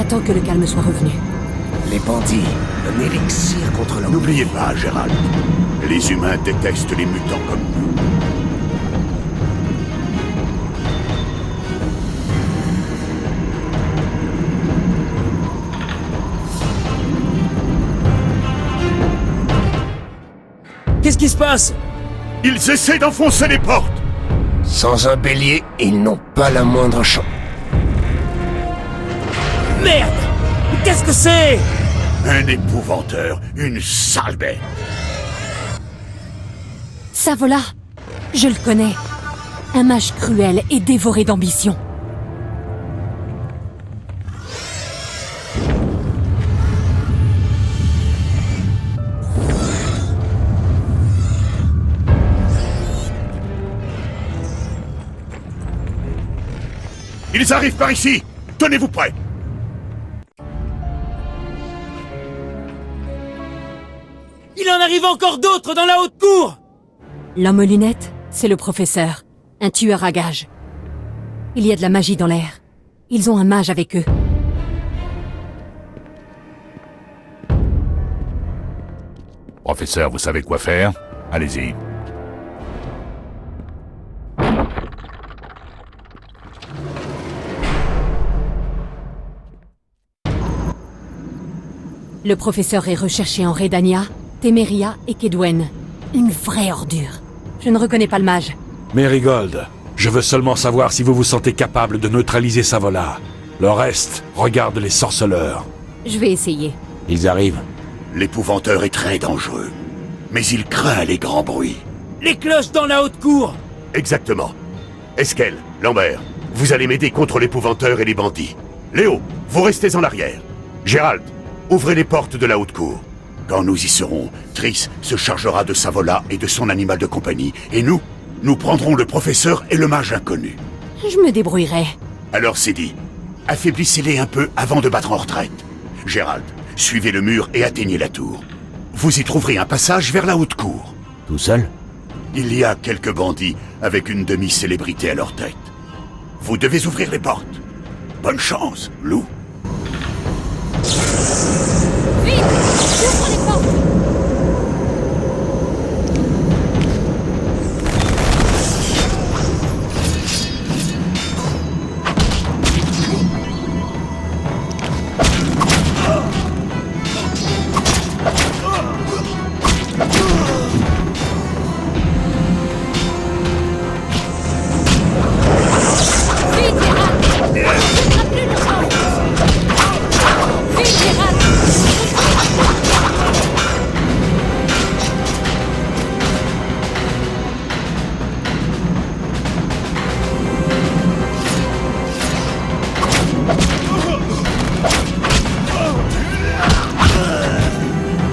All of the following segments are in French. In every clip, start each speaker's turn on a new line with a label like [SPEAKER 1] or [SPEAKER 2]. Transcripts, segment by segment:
[SPEAKER 1] Attends que le calme soit revenu.
[SPEAKER 2] Les bandits, un élixir contre l'ennui.
[SPEAKER 3] N'oubliez pas, Gérald. Les humains détestent les mutants comme nous.
[SPEAKER 4] Qu'est-ce qui se passe?
[SPEAKER 3] Ils essaient d'enfoncer les portes!
[SPEAKER 2] Sans un bélier, ils n'ont pas la moindre chance.
[SPEAKER 4] Merde! Qu'est-ce que c'est?
[SPEAKER 3] Un épouvanteur, une sale bête.
[SPEAKER 1] Savola, je le connais. Un mage cruel et dévoré d'ambition.
[SPEAKER 3] Ils arrivent par ici! Tenez-vous prêts!
[SPEAKER 4] Il en arrive encore d'autres dans la haute cour!
[SPEAKER 1] L'homme aux lunettes, c'est le professeur. Un tueur à gages. Il y a de la magie dans l'air. Ils ont un mage avec eux.
[SPEAKER 5] Professeur, vous savez quoi faire? Allez-y.
[SPEAKER 1] Le professeur est recherché en Redania, Temeria et Kedwen. Une vraie ordure. Je ne reconnais pas le mage.
[SPEAKER 6] Merigold, je veux seulement savoir si vous vous sentez capable de neutraliser Savola. Le reste, regarde les sorceleurs.
[SPEAKER 1] Je vais essayer.
[SPEAKER 6] Ils arrivent.
[SPEAKER 3] L'épouvanteur est très dangereux. Mais il craint les grands bruits.
[SPEAKER 4] Les cloches dans la haute cour!
[SPEAKER 3] Exactement. Eskel, Lambert, vous allez m'aider contre l'épouvanteur et les bandits. Léo, vous restez en arrière. Gérald, ouvrez les portes de la haute cour. Quand nous y serons, Triss se chargera de Savola et de son animal de compagnie. Et nous prendrons le professeur et le mage inconnu.
[SPEAKER 1] Je me débrouillerai.
[SPEAKER 3] Alors c'est dit. Affaiblissez-les un peu avant de battre en retraite. Gérald, suivez le mur et atteignez la tour. Vous y trouverez un passage vers la haute cour.
[SPEAKER 2] Tout seul?
[SPEAKER 3] Il y a quelques bandits avec une demi-célébrité à leur tête. Vous devez ouvrir les portes. Bonne chance, loup.
[SPEAKER 1] Vite! Ouvre les portes!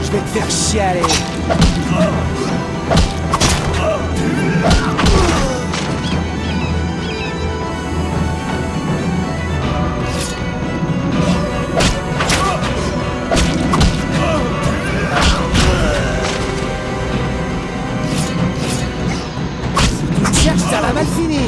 [SPEAKER 4] Je vais te faire chialer! Si tu cherches, ça va mal finir!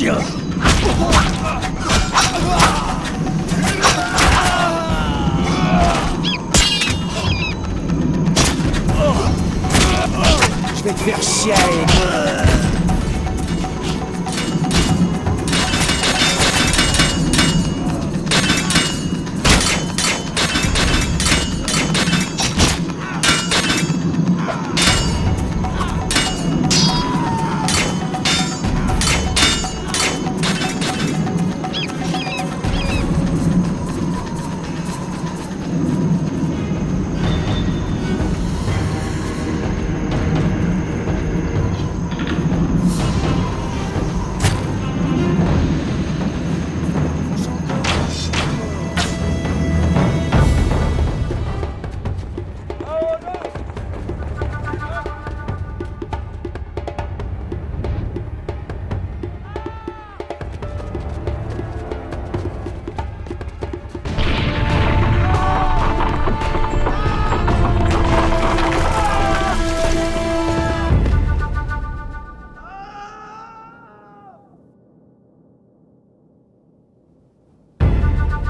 [SPEAKER 4] chien! Je vais te faire chier!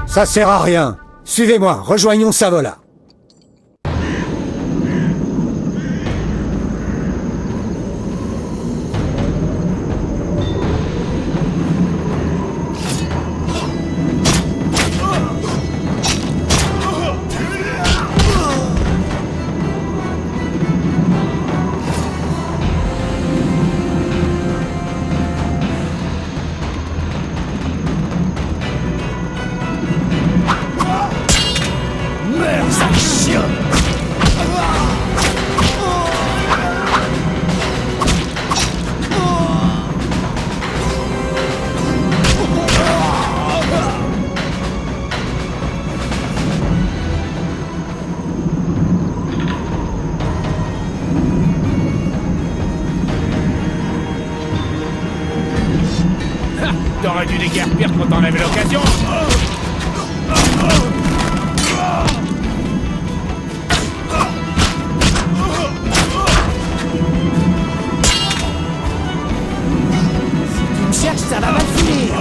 [SPEAKER 7] Ça sert à rien. Suivez-moi, rejoignons Savola.
[SPEAKER 4] T'aurais dû déguerpir quand t'en avais l'occasion. Si tu me cherches, ça va mal finir.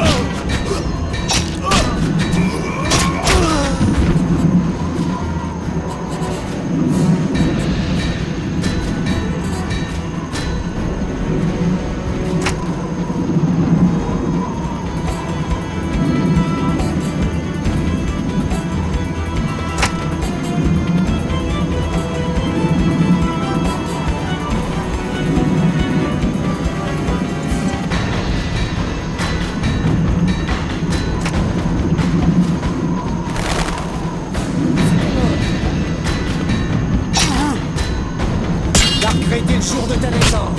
[SPEAKER 7] Arrêtez le jour de ta naissance.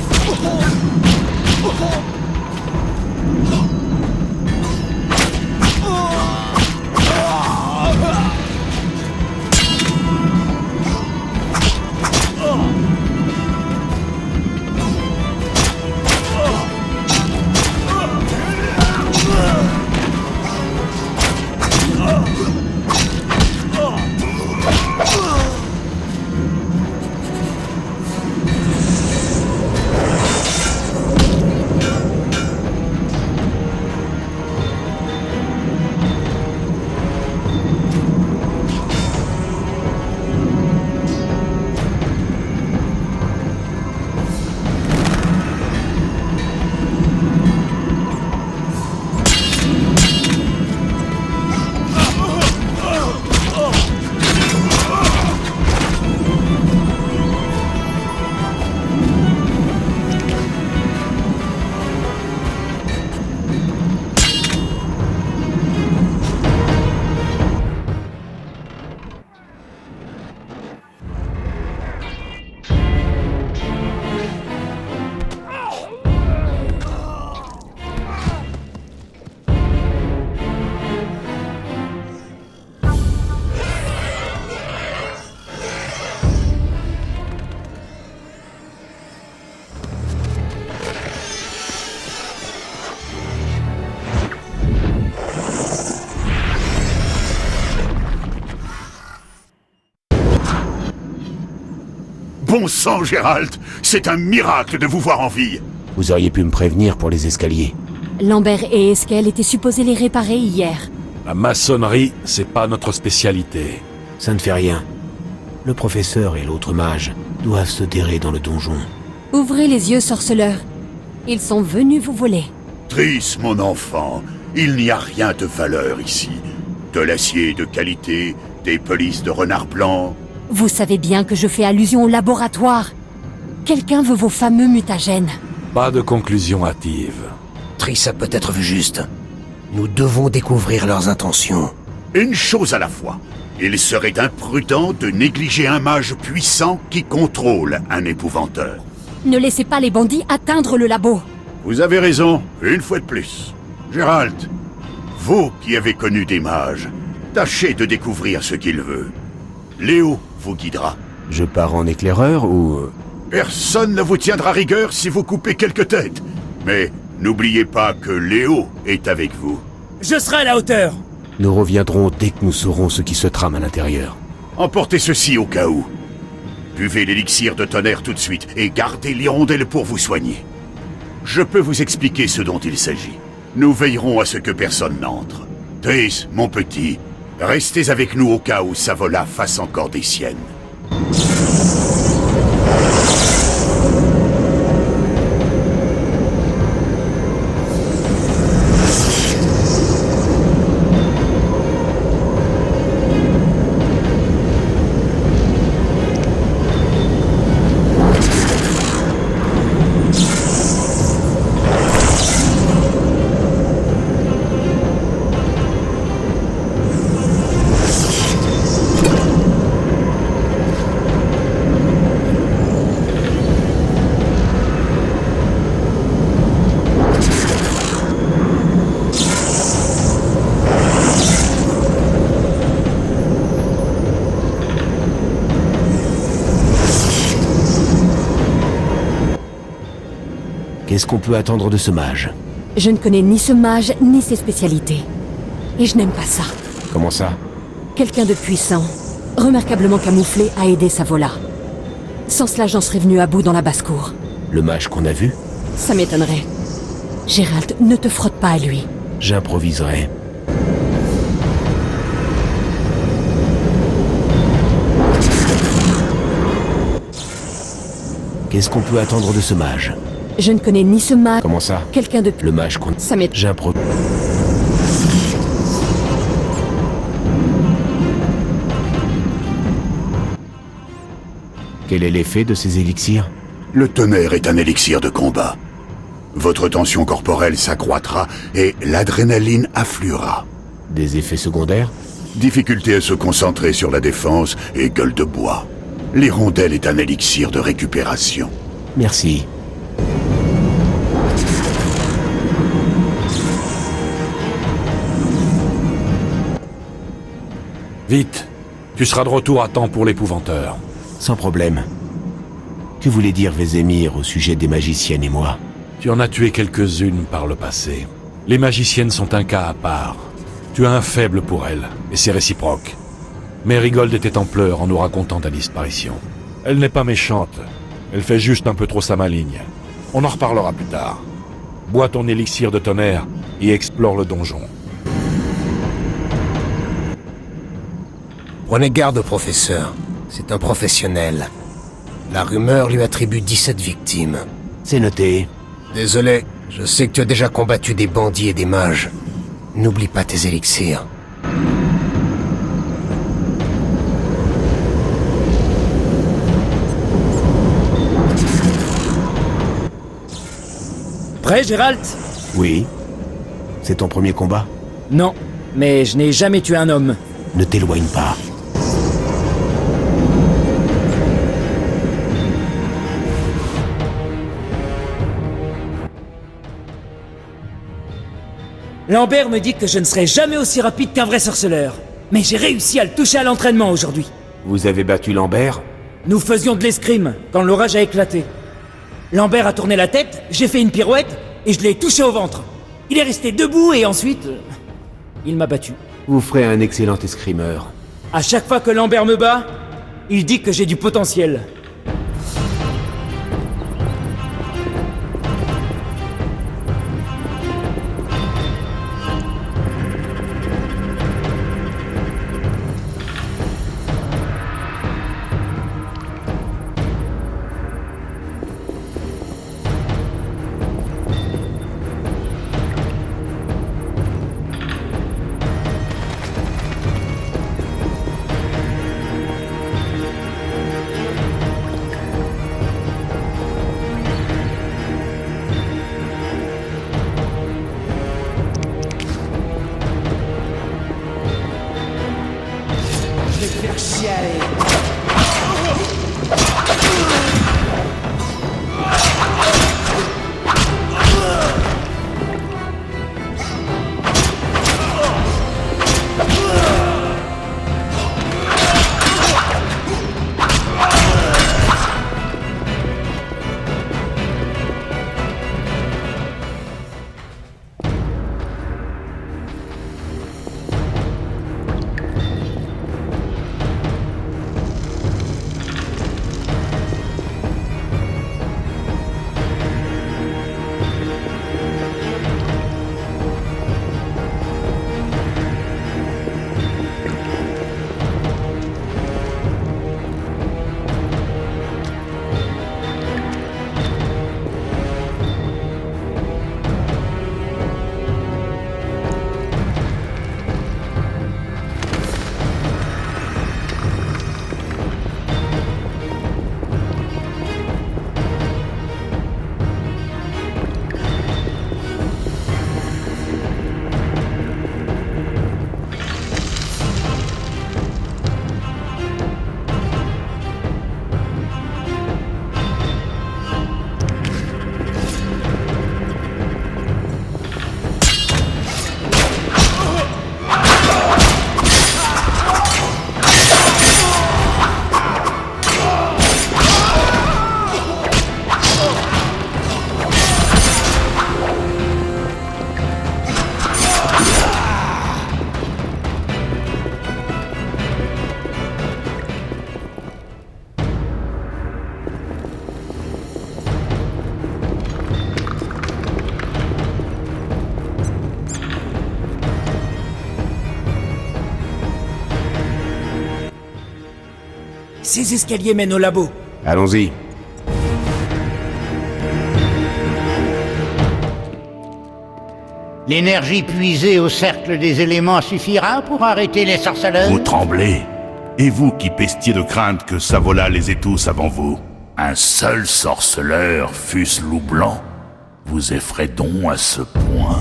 [SPEAKER 3] Bon sang, Gérald! C'est un miracle de vous voir en vie!
[SPEAKER 2] Vous auriez pu me prévenir pour les escaliers.
[SPEAKER 1] Lambert et Eskel étaient supposés les réparer hier.
[SPEAKER 6] La maçonnerie, c'est pas notre spécialité.
[SPEAKER 8] Ça ne fait rien. Le professeur et l'autre mage doivent se terrer dans le donjon.
[SPEAKER 1] Ouvrez les yeux, sorceleur. Ils sont venus vous voler.
[SPEAKER 3] Triss, mon enfant, il n'y a rien de valeur ici. De l'acier de qualité, des pelisses de renard blanc.
[SPEAKER 1] Vous savez bien que je fais allusion au laboratoire. Quelqu'un veut vos fameux mutagènes.
[SPEAKER 6] Pas de conclusion hâtive.
[SPEAKER 2] Triss a peut-être vu juste. Nous devons découvrir leurs intentions.
[SPEAKER 3] Une chose à la fois. Il serait imprudent de négliger un mage puissant qui contrôle un épouvanteur.
[SPEAKER 1] Ne laissez pas les bandits atteindre le labo.
[SPEAKER 3] Vous avez raison, une fois de plus. Gérald, vous qui avez connu des mages, tâchez de découvrir ce qu'il veut. Léo vous guidera.
[SPEAKER 8] Je pars en éclaireur ou...
[SPEAKER 3] Personne ne vous tiendra rigueur si vous coupez quelques têtes. Mais n'oubliez pas que Léo est avec vous.
[SPEAKER 4] Je serai à la hauteur.
[SPEAKER 8] Nous reviendrons dès que nous saurons ce qui se trame à l'intérieur.
[SPEAKER 3] Emportez ceci au cas où. Buvez l'élixir de tonnerre tout de suite et gardez l'hirondelle pour vous soigner. Je peux vous expliquer ce dont il s'agit. Nous veillerons à ce que personne n'entre. Triss, mon petit, restez avec nous au cas où Savola fasse encore des siennes.
[SPEAKER 8] Qu'est-ce qu'on peut attendre de ce mage?
[SPEAKER 1] Je ne connais ni ce mage, ni ses spécialités. Et je n'aime pas ça.
[SPEAKER 8] Comment ça?
[SPEAKER 1] Quelqu'un de puissant, remarquablement camouflé, a aidé Savola. Sans cela, j'en serais venu à bout dans la basse-cour.
[SPEAKER 8] Le mage qu'on a vu?
[SPEAKER 1] Ça m'étonnerait. Gérald, ne te frotte pas à lui.
[SPEAKER 8] J'improviserai. Qu'est-ce qu'on peut attendre de ce mage?
[SPEAKER 1] Je ne connais ni ce mage...
[SPEAKER 8] Comment ça?
[SPEAKER 1] Quelqu'un de...
[SPEAKER 8] Le mage qu'on...
[SPEAKER 1] Ça m'étonnerait.
[SPEAKER 8] J'improvise. Quel est l'effet de ces élixirs?
[SPEAKER 3] Le tonnerre est un élixir de combat. Votre tension corporelle s'accroîtra et l'adrénaline affluera.
[SPEAKER 8] Des effets secondaires?
[SPEAKER 3] Difficulté à se concentrer sur la défense et gueule de bois. L'hirondelle est un élixir de récupération.
[SPEAKER 8] Merci.
[SPEAKER 6] Vite, tu seras de retour à temps pour l'épouvanteur.
[SPEAKER 8] Sans problème. Que voulait dire Vézémir au sujet des magiciennes et moi?
[SPEAKER 6] Tu en as tué quelques-unes par le passé. Les magiciennes sont un cas à part. Tu as un faible pour elles, et c'est réciproque. Mérigold était en pleurs en nous racontant ta disparition. Elle n'est pas méchante. Elle fait juste un peu trop sa maligne. On en reparlera plus tard. Bois ton élixir de tonnerre et explore le donjon.
[SPEAKER 2] Prenez garde au professeur. C'est un professionnel. La rumeur lui attribue 17 victimes.
[SPEAKER 8] C'est noté.
[SPEAKER 2] Désolé, je sais que tu as déjà combattu des bandits et des mages. N'oublie pas tes élixirs.
[SPEAKER 4] Prêt, Gérald?
[SPEAKER 8] Oui. C'est ton premier combat?
[SPEAKER 4] Non, mais je n'ai jamais tué un homme.
[SPEAKER 8] Ne t'éloigne pas.
[SPEAKER 4] Lambert me dit que je ne serai jamais aussi rapide qu'un vrai sorceleur. Mais j'ai réussi à le toucher à l'entraînement aujourd'hui.
[SPEAKER 8] Vous avez battu Lambert?
[SPEAKER 4] Nous faisions de l'escrime quand l'orage a éclaté. Lambert a tourné la tête, j'ai fait une pirouette et je l'ai touché au ventre. Il est resté debout et ensuite... il m'a battu.
[SPEAKER 8] Vous ferez un excellent escrimeur.
[SPEAKER 4] À chaque fois que Lambert me bat, il dit que j'ai du potentiel. Ces escaliers mènent au labo.
[SPEAKER 8] Allons-y.
[SPEAKER 9] L'énergie puisée au cercle des éléments suffira pour arrêter les sorceleurs?
[SPEAKER 3] Vous tremblez. Et vous qui pestiez de crainte que Savola les étousse avant vous? Un seul sorceleur, fût-ce loup blanc, vous effraie donc à ce point?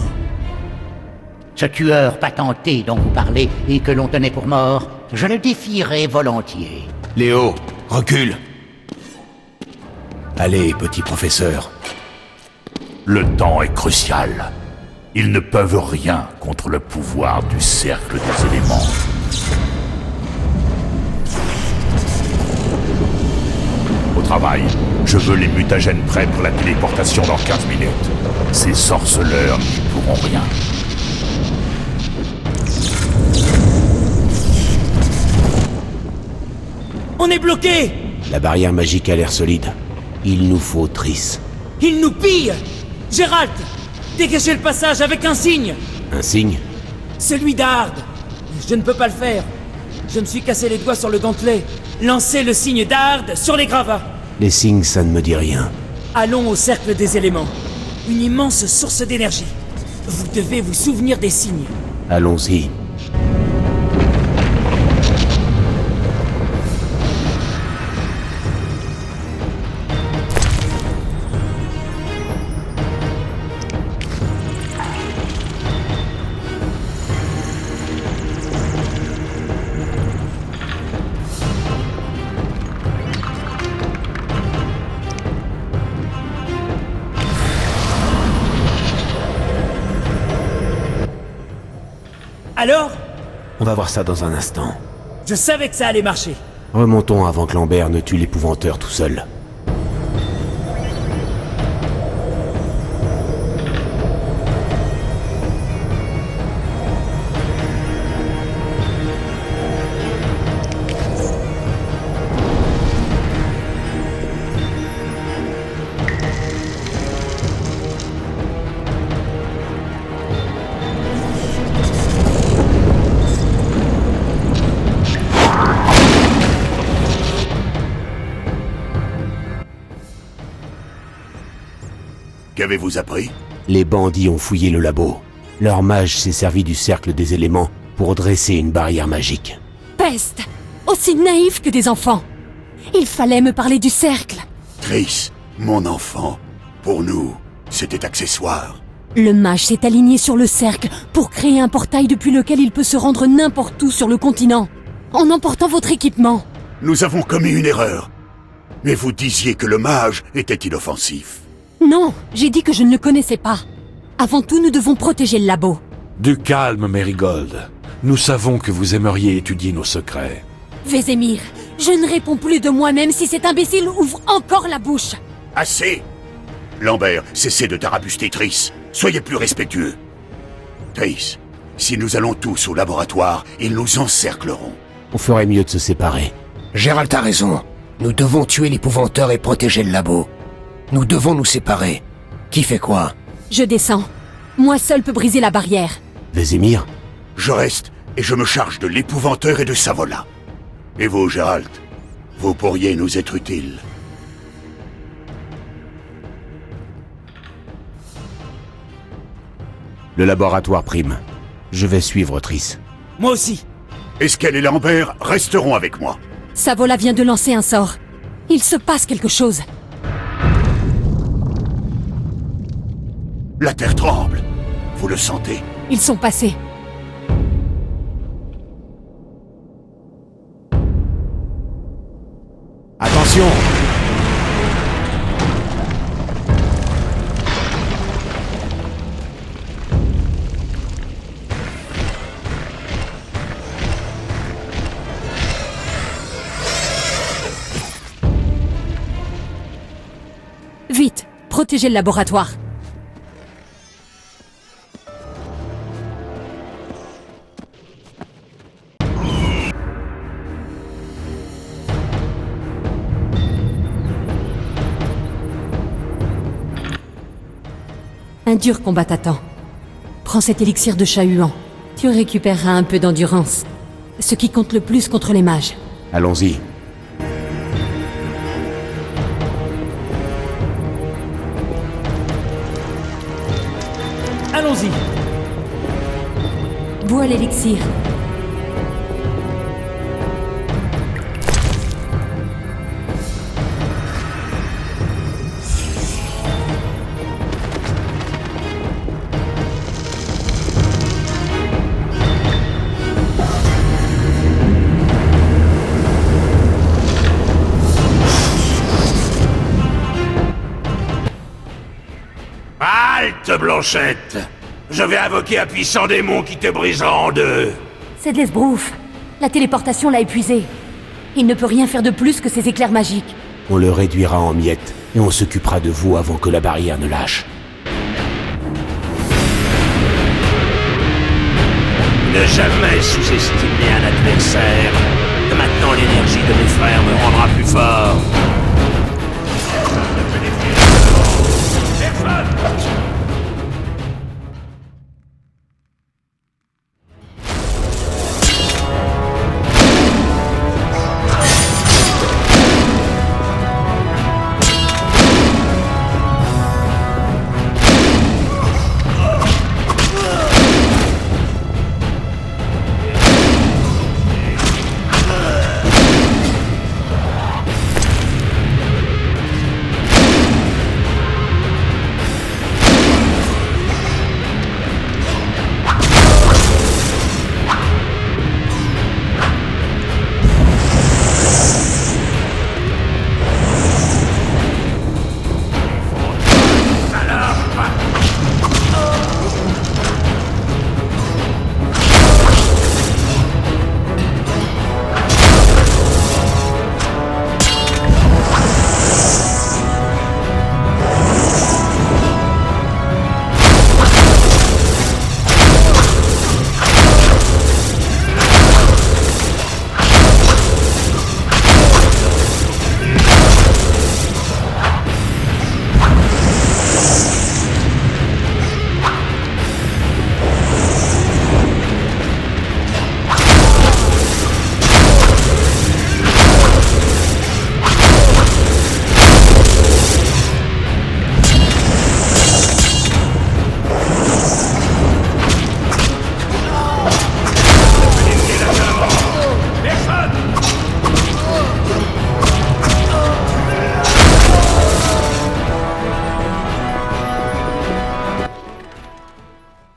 [SPEAKER 9] Ce tueur patenté dont vous parlez et que l'on tenait pour mort, je le défierais volontiers.
[SPEAKER 8] Léo, recule. Allez, petit professeur.
[SPEAKER 3] Le temps est crucial. Ils ne peuvent rien contre le pouvoir du cercle des éléments. Au travail, je veux les mutagènes prêts pour la téléportation dans 15 minutes. Ces sorceleurs n'y pourront rien.
[SPEAKER 4] On est bloqué!
[SPEAKER 8] La barrière magique a l'air solide. Il nous faut Triss.
[SPEAKER 4] Ils nous pillent! Gérald! Dégagez le passage avec un signe!
[SPEAKER 8] Un signe?
[SPEAKER 4] Celui d'Ard! Je ne peux pas le faire. Je me suis cassé les doigts sur le gantelet. Lancez le signe d'Ard sur les gravats.
[SPEAKER 8] Les signes, ça ne me dit rien.
[SPEAKER 4] Allons au cercle des éléments. Une immense source d'énergie. Vous devez vous souvenir des signes.
[SPEAKER 8] Allons-y.
[SPEAKER 4] Alors?
[SPEAKER 8] On va voir ça dans un instant.
[SPEAKER 4] Je savais que ça allait marcher.
[SPEAKER 8] Remontons avant que Lambert ne tue l'épouvanteur tout seul.
[SPEAKER 3] Qu'avez-vous appris?
[SPEAKER 8] Les bandits ont fouillé le labo. Leur mage s'est servi du cercle des éléments pour dresser une barrière magique.
[SPEAKER 1] Peste! Aussi naïf que des enfants! Il fallait me parler du cercle!
[SPEAKER 3] Triss, mon enfant, pour nous, c'était accessoire.
[SPEAKER 1] Le mage s'est aligné sur le cercle pour créer un portail depuis lequel il peut se rendre n'importe où sur le continent, en emportant votre équipement.
[SPEAKER 3] Nous avons commis une erreur. Mais vous disiez que le mage était inoffensif.
[SPEAKER 1] Non, j'ai dit que je ne le connaissais pas. Avant tout, nous devons protéger le labo.
[SPEAKER 6] Du calme, Merigold. Nous savons que vous aimeriez étudier nos secrets.
[SPEAKER 1] Vézémir, je ne réponds plus de moi-même si cet imbécile ouvre encore la bouche.
[SPEAKER 3] Assez! Lambert, cessez de tarabuster Triss. Soyez plus respectueux. Triss, si nous allons tous au laboratoire, ils nous encercleront.
[SPEAKER 8] On ferait mieux de se séparer.
[SPEAKER 2] Gérald a raison. Nous devons tuer l'épouvanteur et protéger le labo. Nous devons nous séparer. Qui fait quoi?
[SPEAKER 1] Je descends. Moi seul peux briser la barrière.
[SPEAKER 8] Vézémir?
[SPEAKER 3] Je reste et je me charge de l'épouvanteur et de Savola. Et vous, Gérald, vous pourriez nous être utiles.
[SPEAKER 8] Le laboratoire prime. Je vais suivre Triss.
[SPEAKER 4] Moi aussi.
[SPEAKER 3] Eskel et Lambert resteront avec moi.
[SPEAKER 1] Savola vient de lancer un sort. Il se passe quelque chose.
[SPEAKER 3] La terre tremble. Vous le sentez?
[SPEAKER 1] Ils sont passés.
[SPEAKER 7] Attention!
[SPEAKER 1] Vite, protégez le laboratoire. Un dur combat t'attend. Prends cet élixir de chat-huant. Tu récupéreras un peu d'endurance. Ce qui compte le plus contre les mages.
[SPEAKER 8] Allons-y.
[SPEAKER 4] allons-y.
[SPEAKER 1] Bois l'élixir.
[SPEAKER 10] Halte, Blanchette! Je vais invoquer un puissant démon qui te brisera en deux!
[SPEAKER 1] C'est de l'esbrouf. La téléportation l'a épuisé. Il ne peut rien faire de plus que ses éclairs magiques.
[SPEAKER 8] On le réduira en miettes, et on s'occupera de vous avant que la barrière ne lâche.
[SPEAKER 10] Ne jamais sous-estimer un adversaire. Que maintenant l'énergie de mes frères me rendra plus fort.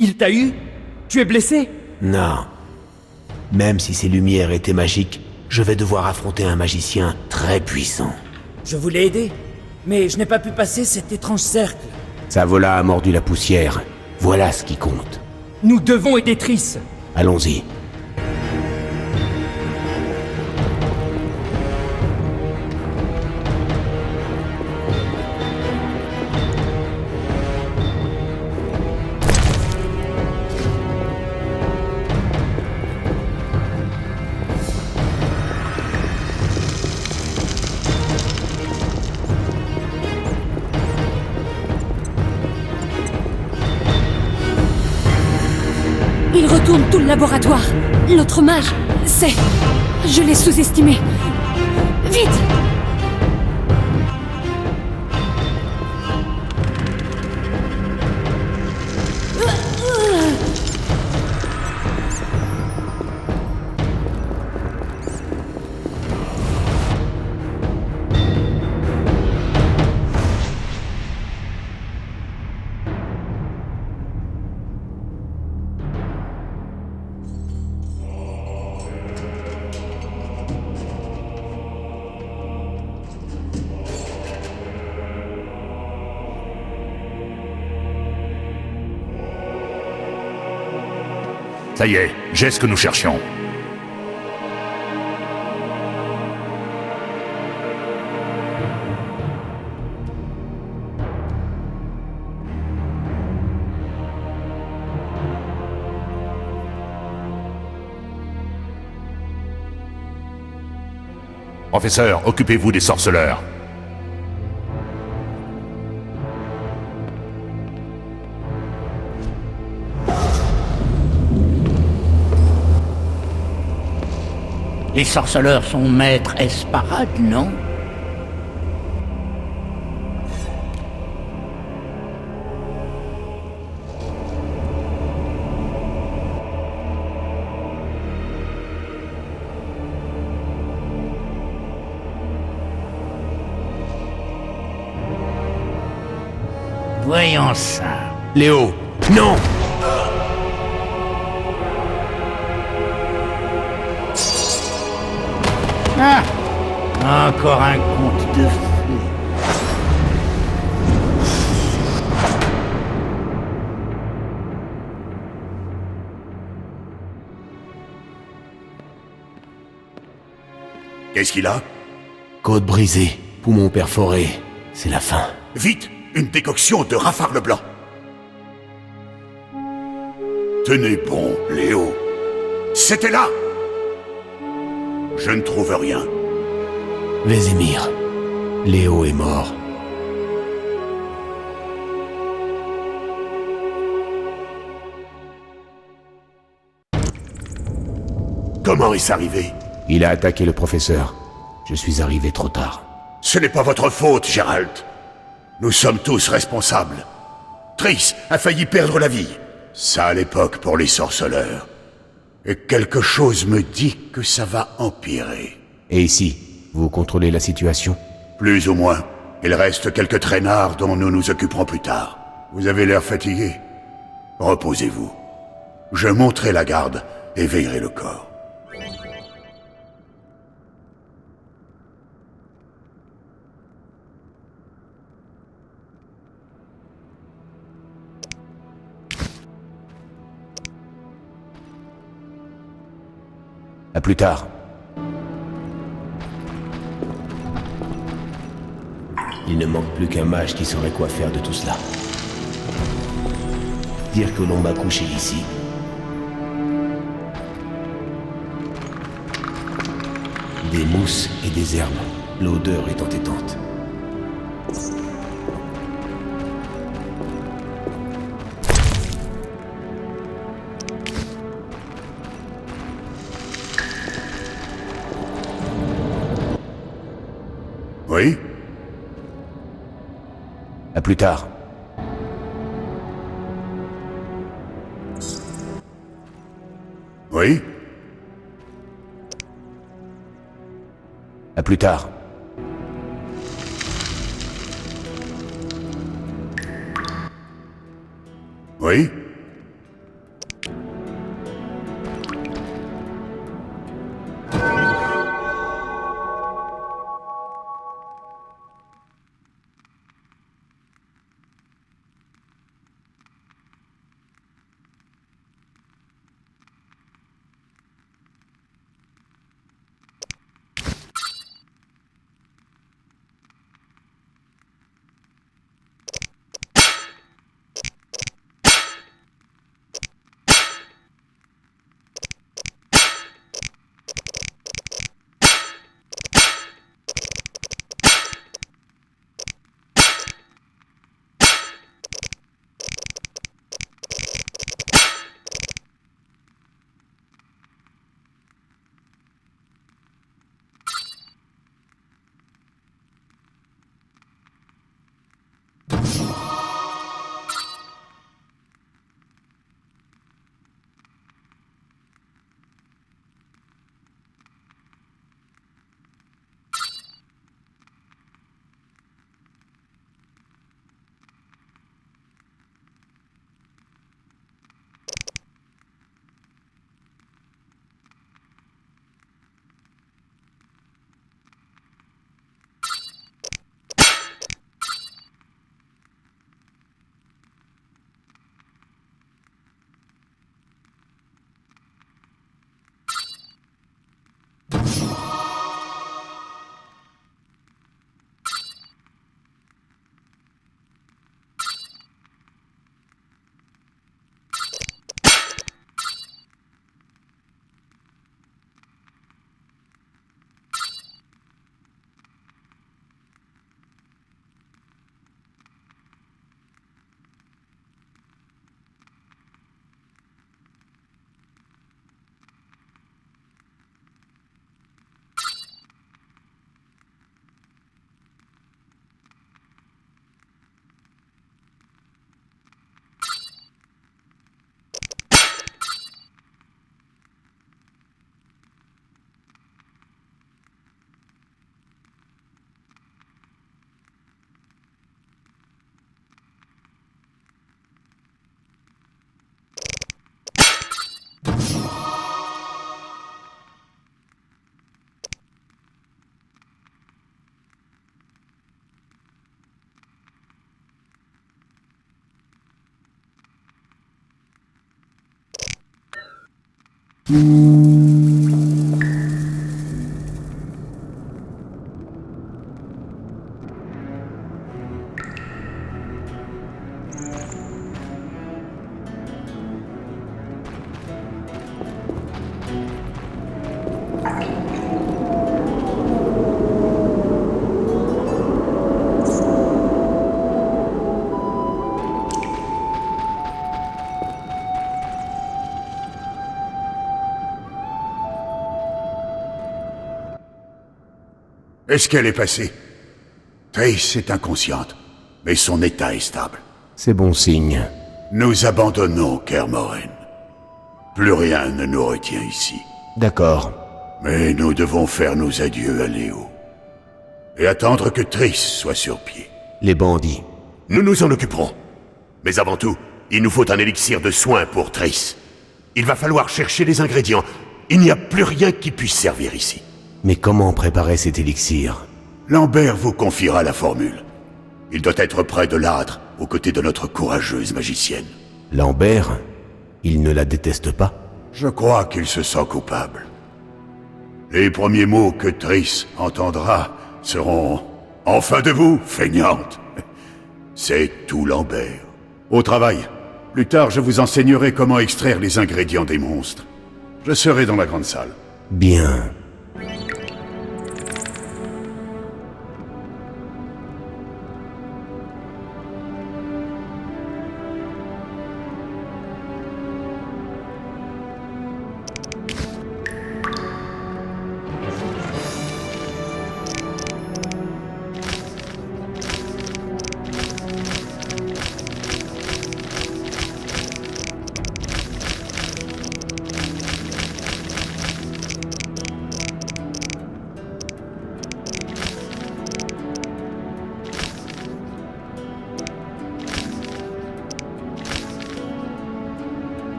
[SPEAKER 4] Il t'a eu? Tu es blessé?
[SPEAKER 8] Non. Même si ces lumières étaient magiques, je vais devoir affronter un magicien très puissant.
[SPEAKER 4] Je voulais aider, mais je n'ai pas pu passer cet étrange cercle.
[SPEAKER 8] Savola a mordu la poussière. Voilà ce qui compte.
[SPEAKER 4] Nous devons aider Triss.
[SPEAKER 8] Allons-y.
[SPEAKER 1] Il retourne tout le laboratoire. Notre mage, c'est... Je l'ai sous-estimé. Vite!
[SPEAKER 5] Ça y est, j'ai ce que nous cherchions. Professeur, occupez-vous des sorceleurs.
[SPEAKER 9] Les sorceleurs sont maîtres Esparade, non? Voyons ça.
[SPEAKER 8] Léo, non!
[SPEAKER 9] Ah! Encore un conte de fées.
[SPEAKER 3] Qu'est-ce qu'il a?
[SPEAKER 8] Côte brisée, poumon perforé. C'est la fin.
[SPEAKER 3] Vite! Une décoction de rafale blanc. Tenez bon, Léo. C'était là! Je ne trouve rien.
[SPEAKER 8] Vézémir, Léo est mort.
[SPEAKER 3] Comment est-ce arrivé?
[SPEAKER 8] Il a attaqué le professeur. Je suis arrivé trop tard.
[SPEAKER 3] Ce n'est pas votre faute, Gérald. Nous sommes tous responsables. Triss a failli perdre la vie. Ça à l'époque pour les sorceleurs. Et quelque chose me dit que ça va empirer.
[SPEAKER 8] Et ici, vous contrôlez la situation?
[SPEAKER 3] Plus ou moins. Il reste quelques traînards dont nous nous occuperons plus tard. Vous avez l'air fatigué. Reposez-vous. Je monterai la garde et veillerai le corps.
[SPEAKER 8] À plus tard. Il ne manque plus qu'un mage qui saurait quoi faire de tout cela. Dire que l'on m'a couché ici. Des mousses et des herbes, l'odeur est entêtante.
[SPEAKER 3] Oui?
[SPEAKER 8] À plus tard.
[SPEAKER 3] Oui?
[SPEAKER 8] À plus tard.
[SPEAKER 3] Oui? Est-ce qu'elle est passée? Triss est inconsciente, mais son état est stable.
[SPEAKER 8] C'est bon signe.
[SPEAKER 3] Nous abandonnons Kermoren. Plus rien ne nous retient ici.
[SPEAKER 8] D'accord.
[SPEAKER 3] Mais nous devons faire nos adieux à Léo. Et attendre que Triss soit sur pied.
[SPEAKER 8] Les bandits.
[SPEAKER 3] Nous nous en occuperons. Mais avant tout, il nous faut un élixir de soin pour Triss. Il va falloir chercher les ingrédients. Il n'y a plus rien qui puisse servir ici.
[SPEAKER 8] Mais comment préparer cet élixir?
[SPEAKER 3] Lambert vous confiera la formule. Il doit être près de l'âtre, aux côtés de notre courageuse magicienne.
[SPEAKER 8] Lambert? Il ne la déteste pas?
[SPEAKER 3] Je crois qu'il se sent coupable. Les premiers mots que Triss entendra seront « Enfin debout, feignante !» C'est tout Lambert. Au travail. Plus tard, je vous enseignerai comment extraire les ingrédients des monstres. Je serai dans la grande salle.
[SPEAKER 8] Bien.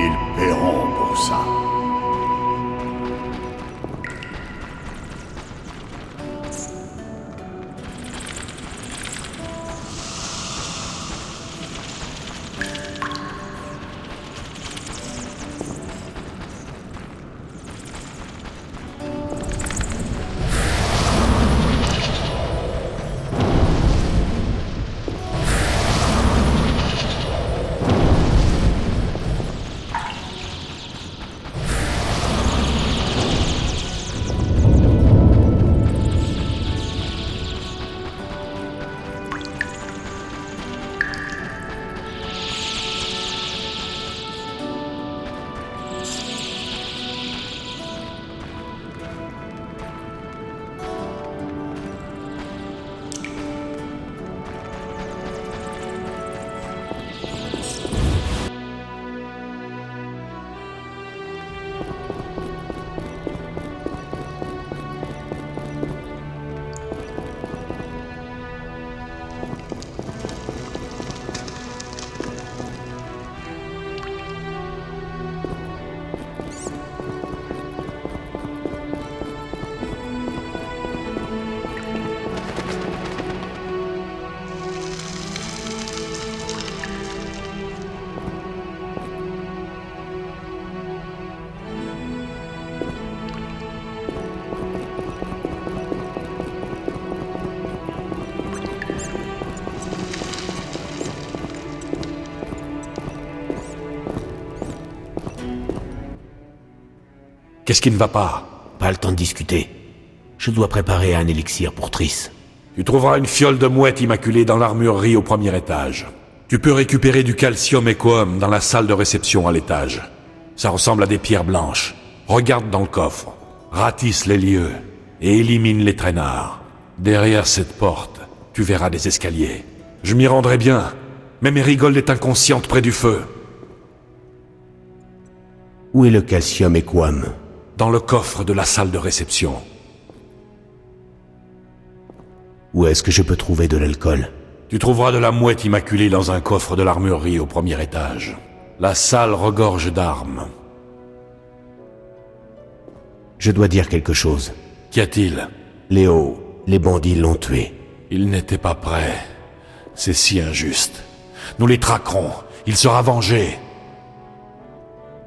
[SPEAKER 3] Ils paieront pour ça.
[SPEAKER 6] Qu'est-ce qui ne va pas?
[SPEAKER 8] Pas le temps de discuter. Je dois préparer un élixir pour Triss.
[SPEAKER 6] Tu trouveras une fiole de mouette immaculée dans l'armurerie au premier étage. Tu peux récupérer du calcium équum dans la salle de réception à l'étage. Ça ressemble à des pierres blanches. Regarde dans le coffre. Ratisse les lieux et élimine les traînards. Derrière cette porte, tu verras des escaliers. Je m'y rendrai bien, mais Mérigold est inconsciente près du feu.
[SPEAKER 8] Où est le calcium équum?
[SPEAKER 6] Dans le coffre de la salle de réception.
[SPEAKER 8] Où est-ce que je peux trouver de l'alcool?
[SPEAKER 6] Tu trouveras de la mouette immaculée dans un coffre de l'armurerie au premier étage. La salle regorge d'armes.
[SPEAKER 8] Je dois dire quelque chose.
[SPEAKER 6] Qu'y a-t-il?
[SPEAKER 8] Léo, les bandits l'ont tué.
[SPEAKER 6] Il n'était pas prêt. C'est si injuste. Nous les traquerons. Il sera vengé.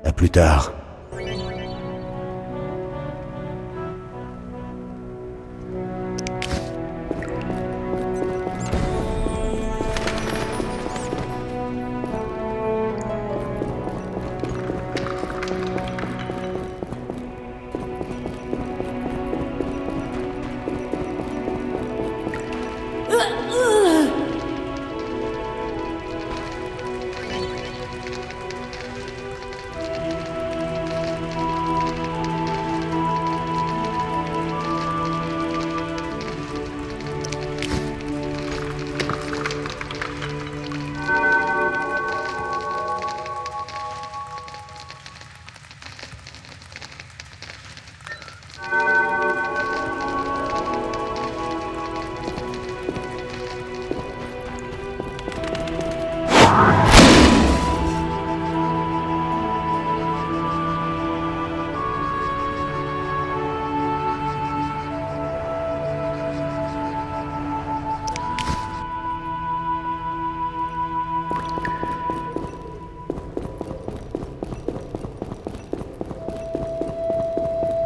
[SPEAKER 8] À plus tard.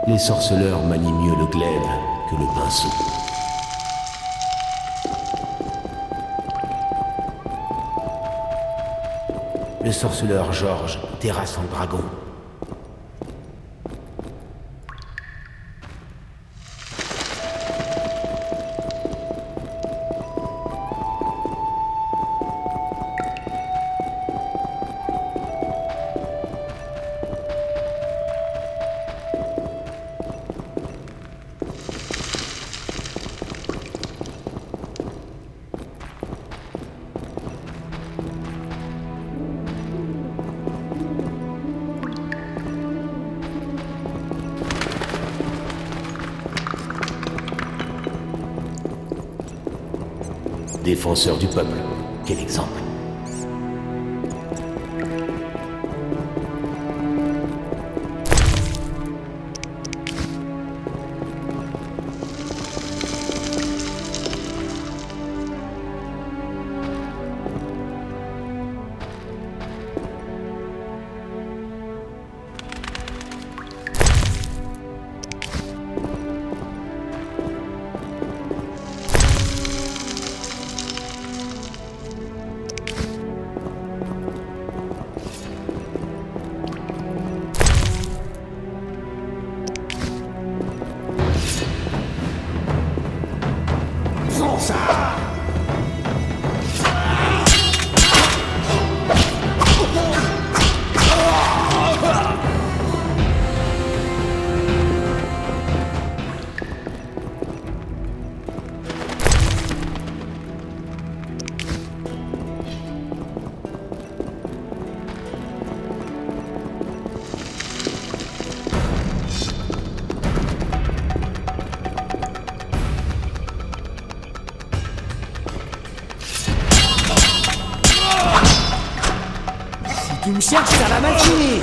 [SPEAKER 8] Les sorceleurs manient mieux le glaive que le pinceau. Le sorceleur Georges terrasse en dragon. Défenseur du peuple, quel exemple!
[SPEAKER 7] Tu me cherches, ça va mal finir.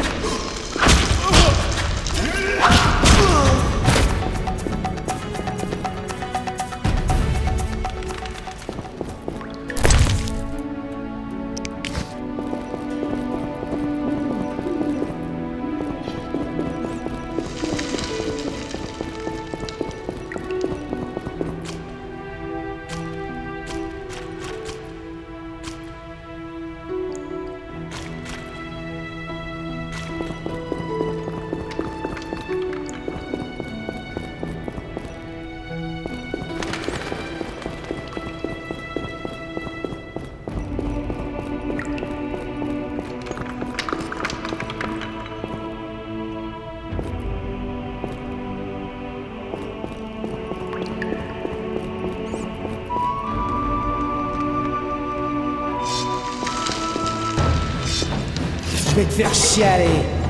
[SPEAKER 7] Je vais te faire chialer.